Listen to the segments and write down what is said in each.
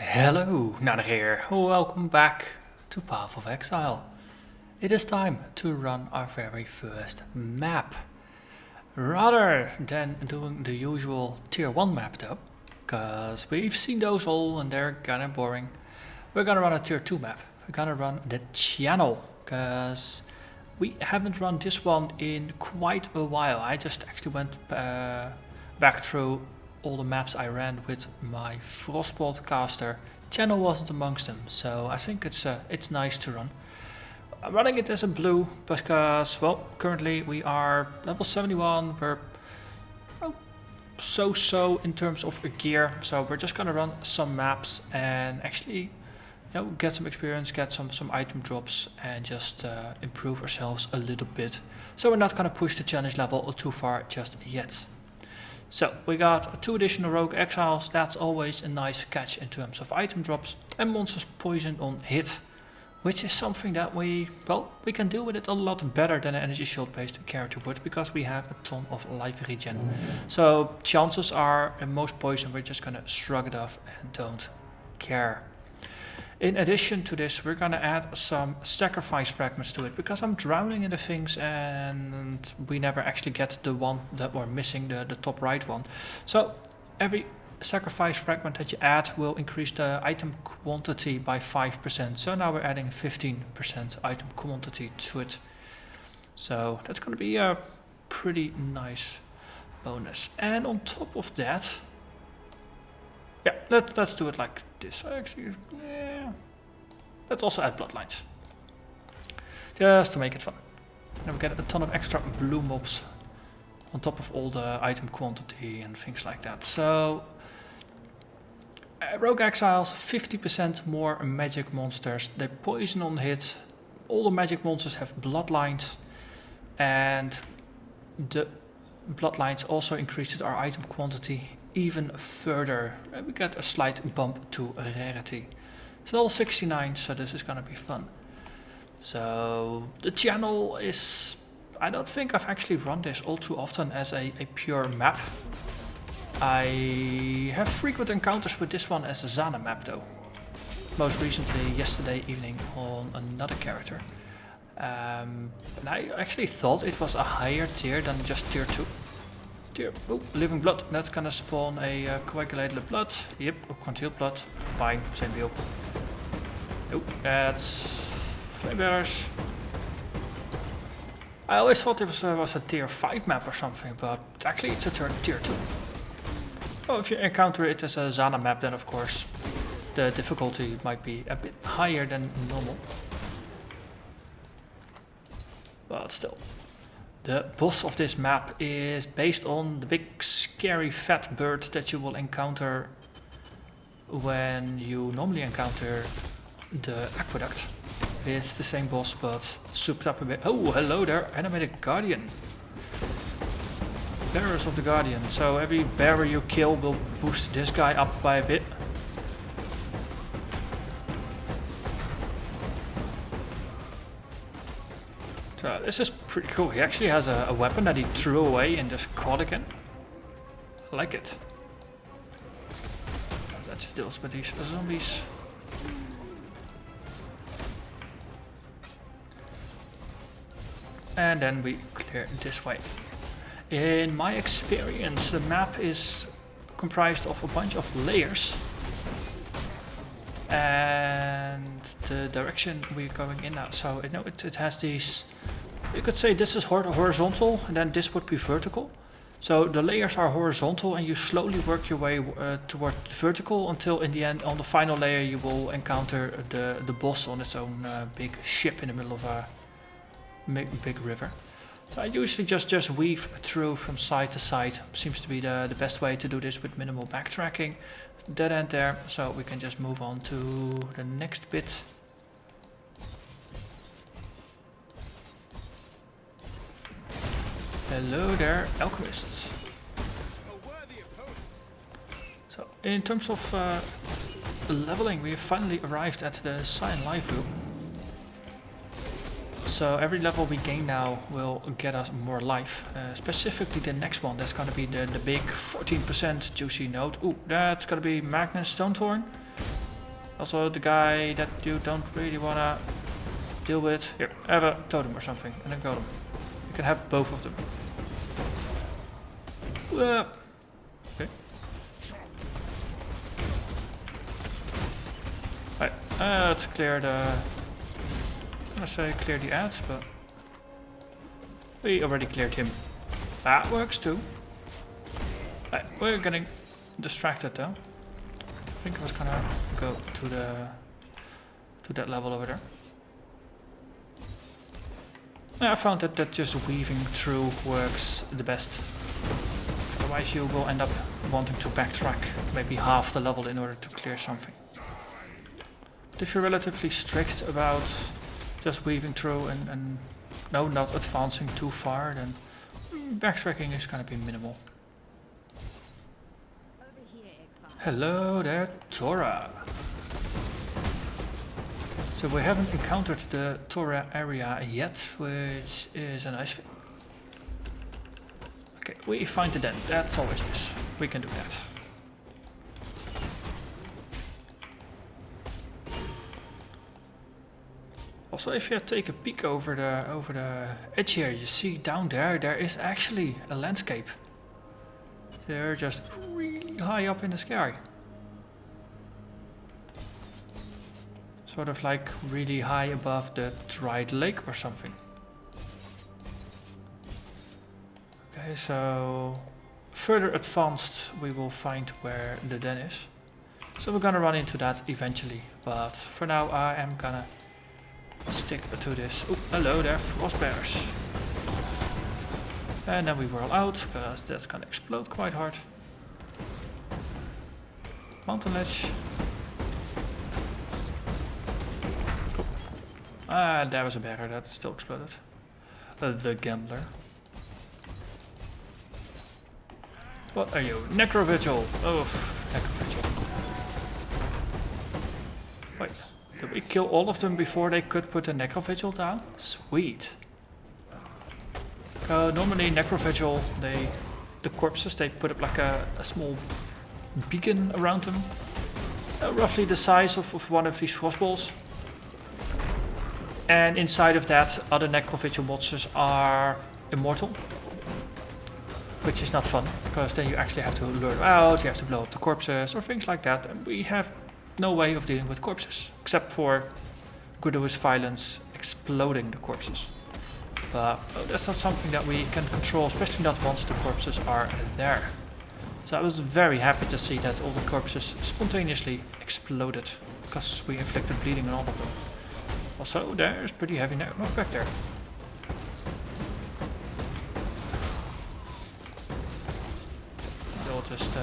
Hello, Narnach here. Welcome back to Path of Exile. It is time to run our very first map. Rather than doing the usual tier 1 map though, because we've seen those all and they're kinda boring, we're gonna run a tier 2 map. We're gonna run the channel, because we haven't run this one in quite a while. I just actually went back through all the maps I ran with my Frostbolt caster. Channel wasn't amongst them, so I think it's nice to run. I'm running it as a blue because, well, currently we are level 71. We're so in terms of gear, so we're just gonna run some maps and actually, get some experience, get some item drops, and just improve ourselves a little bit. So we're not gonna push the challenge level too far just yet. So we got 2 additional Rogue Exiles. That's always a nice catch in terms of item drops, and monsters poisoned on hit, which is something that we can deal with it a lot better than an energy shield based character would, because we have a ton of life regen. So chances are in most poison we're just gonna shrug it off and don't care. In addition to this, we're gonna add some sacrifice fragments to it, because I'm drowning in the things and we never actually get the one that we're missing, the top right one. So every sacrifice fragment that you add will increase the item quantity by 5%. So now we're adding 15% item quantity to it. So that's gonna be a pretty nice bonus. And on top of that, yeah, let's do it like this. Actually, yeah. Let's also add bloodlines, just to make it fun. And we get a ton of extra blue mobs on top of all the item quantity and things like that. So Rogue Exiles, 50% more magic monsters. They poison on hit. All the magic monsters have bloodlines, and the bloodlines also increased our item quantity even further. We get a slight bump to rarity. It's level 69, so this is gonna be fun. So the channel is, I don't think I've actually run this all too often as a pure map. I have frequent encounters with this one as a Zana map though. Most recently yesterday evening on another character. And I actually thought it was a higher tier than just tier 2. Oh, living blood. That's gonna spawn a coagulated blood. Yep, or congealed blood. Fine, same deal. Oh, that's flamebearers. I always thought it was a tier 5 map or something, but actually it's a tier 2. Well, if you encounter it as a Zana map, then of course the difficulty might be a bit higher than normal. But still. The boss of this map is based on the big scary fat bird that you will encounter when you normally encounter the aqueduct. It's the same boss but souped up a bit. Oh, hello there, animated guardian. Bearers of the guardian. So every bearer you kill will boost this guy up by a bit. So this is pretty cool. He actually has a weapon that he threw away and just caught again. I like it. Let's deal with these zombies. And then we clear this way. In my experience, the map is comprised of a bunch of layers. And the direction we're going in now. So it has these, you could say this is horizontal and then this would be vertical. So the layers are horizontal and you slowly work your way toward vertical until in the end, on the final layer, you will encounter the boss on its own big ship in the middle of a big river. So I usually just weave through from side to side. Seems to be the best way to do this with minimal backtracking. Dead end there, so we can just move on to the next bit. Hello there, alchemists. So in terms of leveling, we have finally arrived at the Cyan Life Room. So every level we gain now will get us more life. Specifically the next one, that's gonna be the big 14% juicy node. Ooh, that's gonna be Magnus Stonethorn. Also the guy that you don't really wanna deal with. Here, have a totem or something, and then golem. You can have both of them. Okay. Right, let's clear the... I'm gonna say clear the ads, but... we already cleared him. That works too. Right, we're getting distracted though. I think I was gonna go to that level over there. Yeah, I found that just weaving through works the best. Otherwise you will end up wanting to backtrack maybe half the level in order to clear something. But if you're relatively strict about just weaving through and no, not advancing too far, then backtracking is gonna be minimal. Hello there, Tora. So we haven't encountered the Tora area yet, which is a nice thing. Okay, we find the den. That's always nice. We can do that. Also, if you take a peek over the edge here, you see down there is actually a landscape. They're just really high up in the sky. Sort of like really high above the dried lake or something. Okay, so further advanced we will find where the den is. So we're gonna run into that eventually, but for now I am gonna stick to this. Oh, hello there, frost bears. And then we whirl out, because that's gonna explode quite hard. Mountain ledge. Oh. Ah, there was a bear that still exploded. The gambler. What are you? Necrovigil! Oh, Necrovigil. Wait, did we kill all of them before they could put a Necrovigil down? Sweet. Normally Necrovigil, the corpses, they put up like a small beacon around them. Roughly the size of one of these frostballs. And inside of that, other Necrovigil monsters are immortal. Which is not fun, because then you actually have to lure them out, you have to blow up the corpses or things like that. And we have no way of dealing with corpses, except for gratuitous violence exploding the corpses. But that's not something that we can control, especially not once the corpses are there. So I was very happy to see that all the corpses spontaneously exploded, because we inflicted bleeding on all of them. Also, there's pretty heavy knockback there. We'll just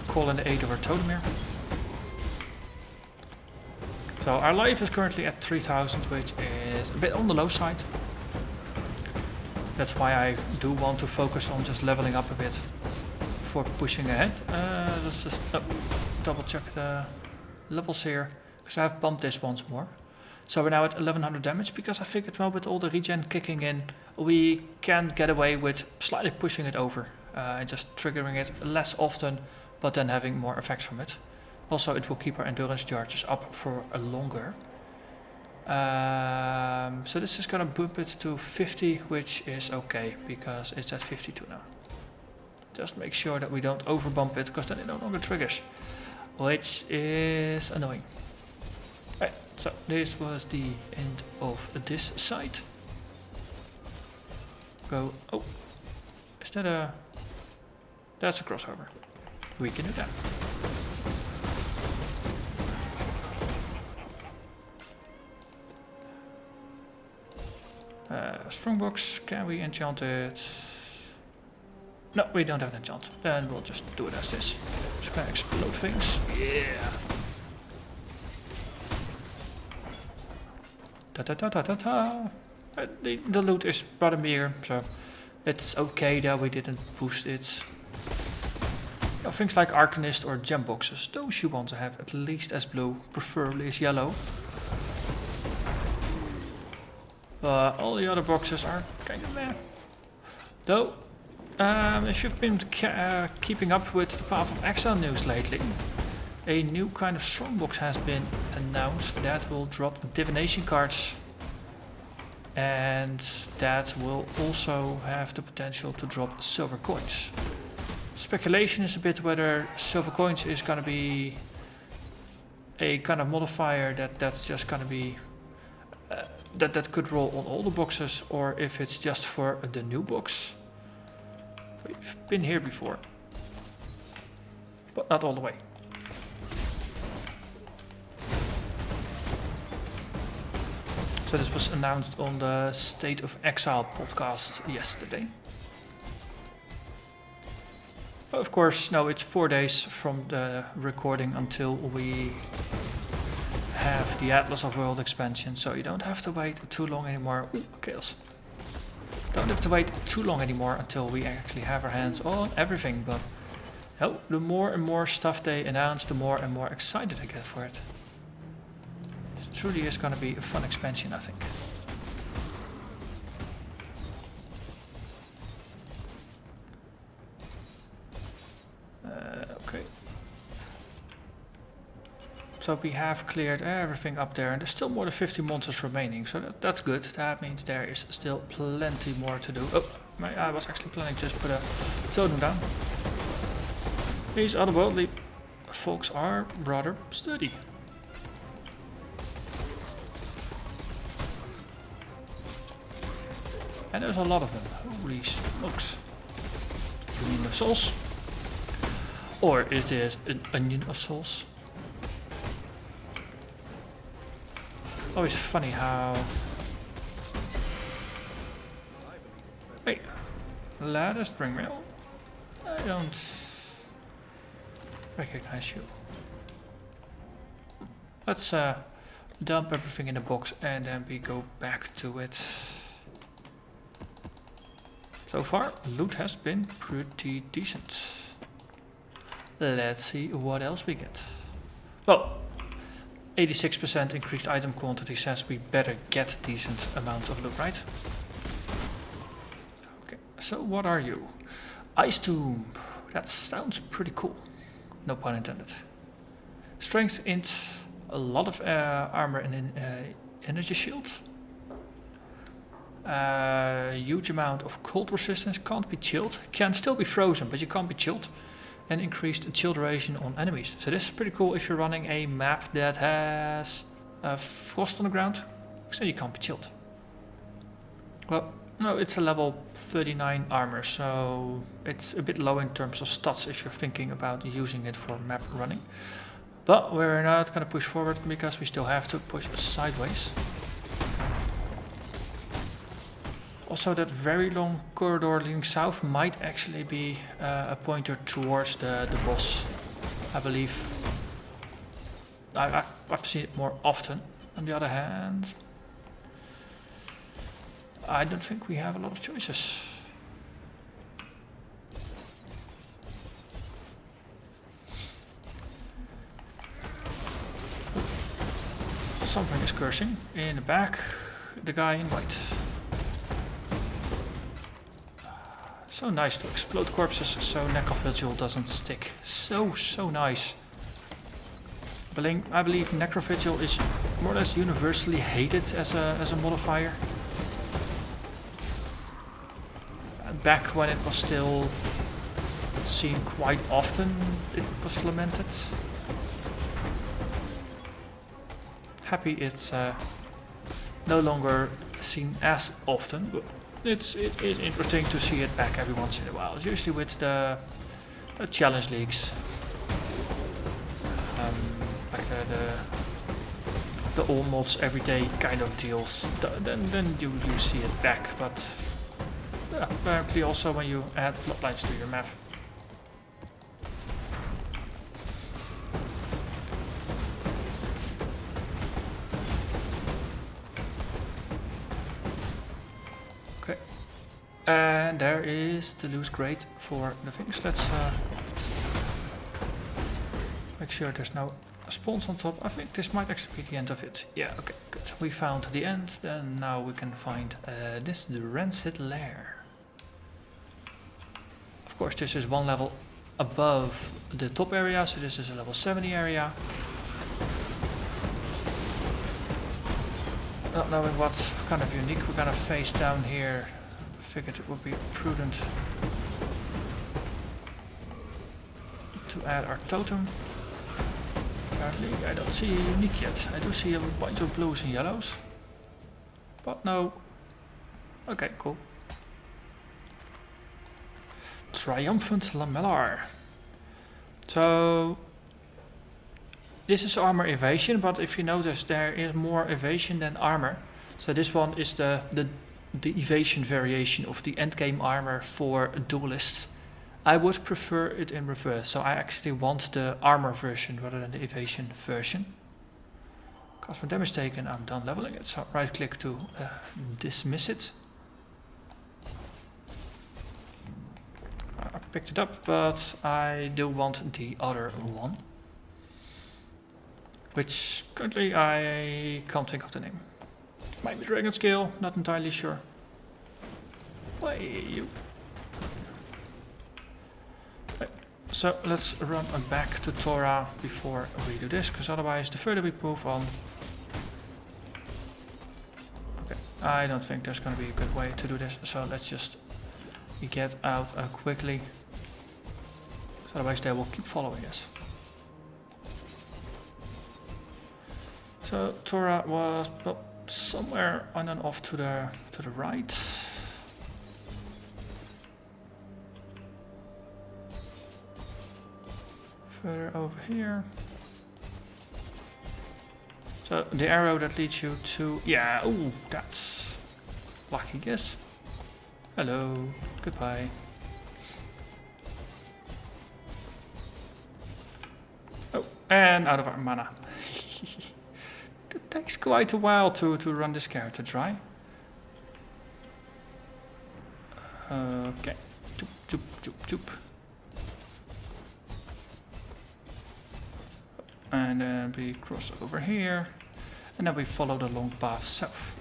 call in the aid of our totem here. So our life is currently at 3000, which is a bit on the low side. That's why I do want to focus on just leveling up a bit before pushing ahead. Let's just double check the levels here, because I have bumped this once more. So we're now at 1100 damage, because I figured, well, with all the regen kicking in, we can get away with slightly pushing it over and just triggering it less often, but then having more effects from it. Also, it will keep our endurance charges up for longer. So this is gonna bump it to 50, which is okay, because it's at 52 now. Just make sure that we don't overbump it, because then it no longer triggers, which is annoying. Right, so this was the end of this side. Go, oh, is that a, that's a crossover. We can do that. Strongbox, can we enchant it? No, we don't have an enchant. Then we'll just do it as this. Just gonna explode things. Yeah. Ta ta ta ta ta ta. The loot is rather meager, so it's okay that we didn't boost it. You know, things like Arcanist or gem boxes, those you want to have at least as blue, preferably as yellow. All the other boxes are kind of meh. Though, if you've been keeping up with the Path of Exile news lately, a new kind of strongbox has been announced that will drop divination cards, and that will also have the potential to drop silver coins. Speculation is a bit whether silver coins is gonna be a kind of modifier that's just gonna be that could roll on all the boxes, or if it's just for the new box. We've been here before, but not all the way. So this was announced on the State of Exile podcast yesterday. But of course, no, it's 4 days from the recording until we have the Atlas of World expansion, so you don't have to wait too long anymore. Ooh, chaos. Don't have to wait too long anymore until we actually have our hands on everything, but no, the more and more stuff they announce, the more and more excited I get for it. It truly is going to be a fun expansion, I think. Okay. So we have cleared everything up there, and there's still more than 50 monsters remaining, so that's good. That means there is still plenty more to do. Oh, I was actually planning to just put a totem down. These otherworldly folks are rather sturdy. And there's a lot of them. Holy smokes. Union of Souls? Or is this an Onion of Souls? Always funny how... Wait. Ladder string mail? I don't recognize you. Let's dump everything in the box and then we go back to it. So far, loot has been pretty decent. Let's see what else we get. Well, 86% increased item quantity says we better get decent amounts of loot, right? Okay, so what are you? Ice Tomb. That sounds pretty cool. No pun intended. Strength int, a lot of armor and energy shield. Huge amount of cold resistance, can't be chilled. Can still be frozen, but you can't be chilled. And increased chill duration on enemies. So this is pretty cool if you're running a map that has frost on the ground, so you can't be chilled. Well, no, it's a level 39 armor, so it's a bit low in terms of stats if you're thinking about using it for map running. But we're not gonna push forward because we still have to push sideways. Also, that very long corridor leading south might actually be a pointer towards the boss, I believe. I've seen it more often. On the other hand, I don't think we have a lot of choices. Something is cursing in the back, the guy in white. So nice to explode corpses so Necrovigil doesn't stick. So nice. I believe Necrovigil is more or less universally hated as a modifier. Back when it was still seen quite often, it was lamented. Happy it's no longer seen as often, but it is interesting to see it back every once in a while. It's usually with the challenge leagues, like the all mods everyday kind of deals. Then you see it back, but apparently also when you add bloodlines to your map. And there is the loose crate for the things. Let's make sure there's no spawns on top. I think this might actually be the end of it. Yeah, okay, good. We found the end. Then now we can find this, the Rancid Lair. Of course, this is one level above the top area, so this is a level 70 area. not knowing what's kind of unique we're gonna face down here, figured it would be prudent to add our totem. Apparently I don't see a unique yet. I do see a bunch of blues and yellows. But no. Okay, cool. Triumphant Lamellar. So this is armor evasion, but if you notice there is more evasion than armor. So this one is the evasion variation of the endgame armor for a duelist. I would prefer it in reverse, so I actually want the armor version rather than the evasion version. Cause when damage taken, I'm done leveling it, so right click to dismiss it. I picked it up, but I do want the other one. Which currently I can't think of the name. Might be Dragon Scale, not entirely sure. Way you. So let's run back to Torah before we do this, because otherwise the further we move on. Okay, I don't think there's going to be a good way to do this, so let's just get out quickly. So otherwise they will keep following us. So Torah was somewhere on and off to the right. Further over here. So the arrow that leads you to, yeah, ooh, that's lucky guess. Hello, goodbye. Oh, and out of our mana. It takes quite a while to run this character dry. Okay, choop, choop, choop, choop. And then we cross over here, and then we follow the long path south.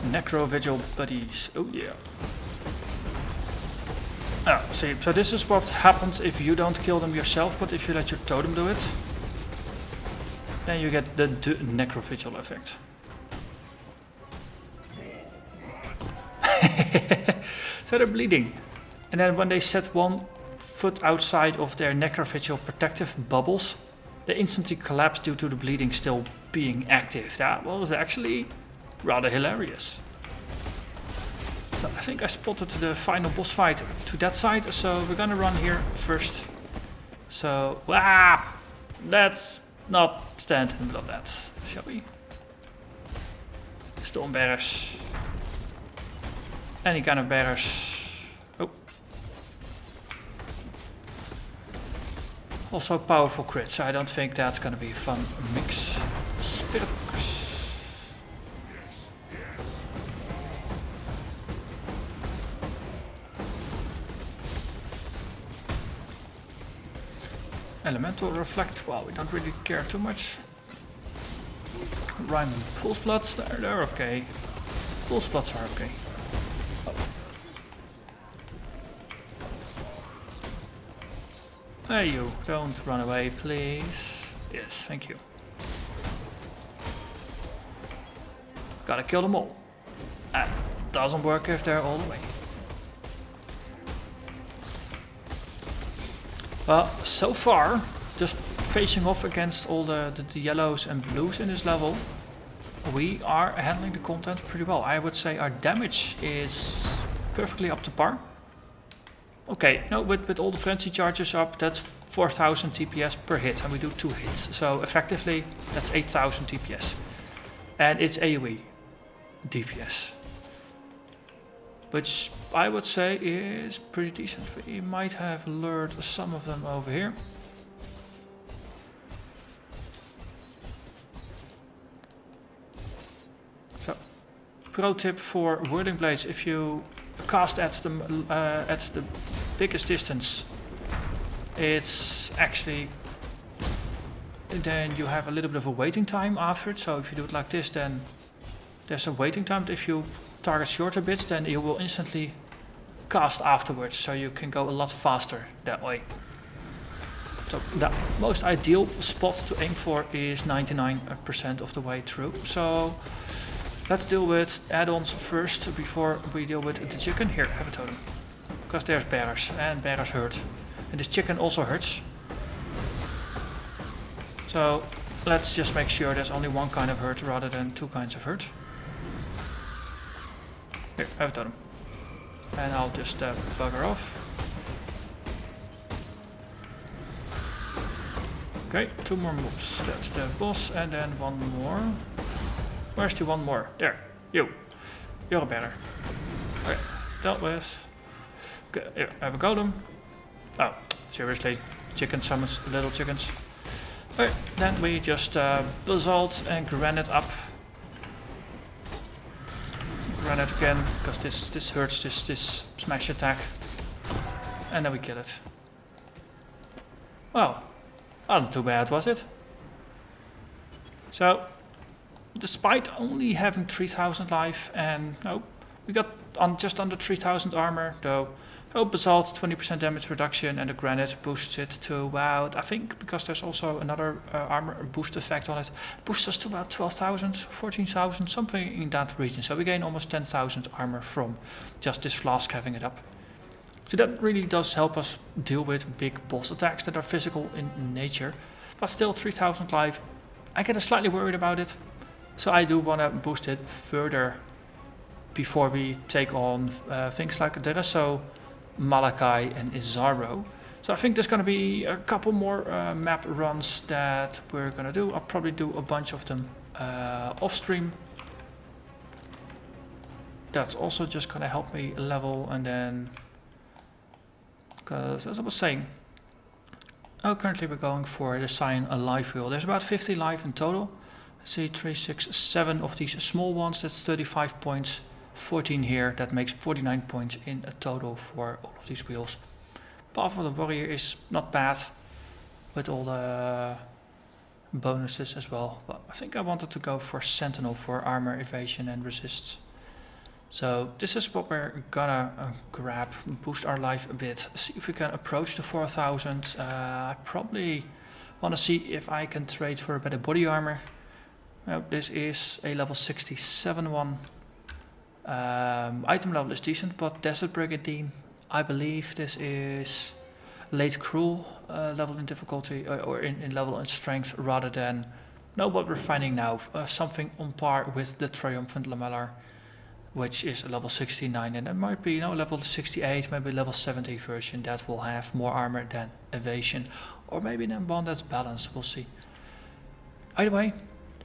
Necro Vigil buddies, oh yeah. Oh, see, so this is what happens if you don't kill them yourself, but if you let your totem do it, then you get the Necro Vigil effect. So they're bleeding. And then when they set one foot outside of their Necro Vigil protective bubbles, they instantly collapse due to the bleeding still being active. That was actually rather hilarious. So I think I spotted the final boss fight to that side, so we're gonna run here first. So, let's not stand in the middle of that, shall we? Storm bearers. Any kind of bearers. Oh. Also powerful crits, so I don't think that's gonna be a fun mix. Spirit walkers. Elemental Reflect, well, we don't really care too much. Rhyme and Pulse Bloods, they're okay. Pulse Bloods are okay. Oh. Hey you, don't run away please. Yes, thank you. Gotta kill them all. That doesn't work if they're all the way. Well, so far, just facing off against all the yellows and blues in this level, we are handling the content pretty well. I would say our damage is perfectly up to par. Okay, no, with all the frenzy charges up, that's 4000 TPS per hit, and we do 2 hits. So effectively, that's 8000 TPS. And it's AoE DPS. Which I would say is pretty decent. We might have lured some of them over here. So, pro tip for Whirling Blades: if you cast at the biggest distance, it's actually then you have a little bit of a waiting time after it. So if you do it like this, then there's a waiting time. If you target shorter bits, then you will instantly cast afterwards, so you can go a lot faster that way. So the most ideal spot to aim for is 99% of the way through. So let's deal with add-ons first before we deal with the chicken. Here, have a totem. Because there's bears, and bears hurt. And this chicken also hurts. So let's just make sure there's only one kind of hurt rather than two kinds of hurt. Here, have a totem. And I'll just bugger off. Okay, two more mobs. That's the boss, and then one more. Where's the one more? There. You. You're a better. Okay, dealt with. Okay, here, have a golem. Oh, seriously. Chicken summons little chickens. Okay, then we just basalt and granite up. Granite again, because this hurts this smash attack. And then we kill it. Well. Not too bad, was it? So, despite only having 3000 life and we got on just under 3000 armor, though. Basalt 20% damage reduction, and the granite boosts it to about, I think, because there's also another armor boost effect on it, boosts us to about 12,000, 14,000, something in that region. So we gain almost 10,000 armor from just this flask having it up. So that really does help us deal with big boss attacks that are physical in nature. But still 3000 life, I get slightly worried about it. So I do want to boost it further before we take on things like Deresso, Malachi and Izaro. So I think there's going to be a couple more map runs that we're going to do. I'll probably do a bunch of them off stream. That's also just going to help me level, and then... Because as I was saying, currently we're going for the Cyan life wheel. There's about 50 life in total. Let's see, 3, 6, 7 of these small ones. That's 35 points. 14 here. That makes 49 points in a total for all of these wheels. Path of the Warrior is not bad with all the bonuses as well. But I think I wanted to go for Sentinel for armor, evasion and resists. So this is what we're gonna grab, boost our life a bit, see if we can approach the 4000. I probably want to see if I can trade for a better body armor. This is a level 67 one. Item level is decent, but Desert Brigandine, I believe this is late cruel level in difficulty, or in level in strength, rather than what we're finding now. Something on par with the Triumphant Lamellar, which is a level 69, and it might be level 68, maybe level 70 version that will have more armor than evasion, or maybe then one that's balanced. We'll see. Either way,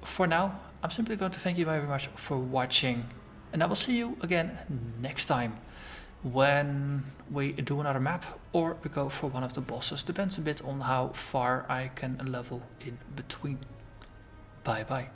for now, I'm simply going to thank you very much for watching, and I will see you again next time when we do another map or we go for one of the bosses. Depends a bit on how far I can level in between. Bye bye.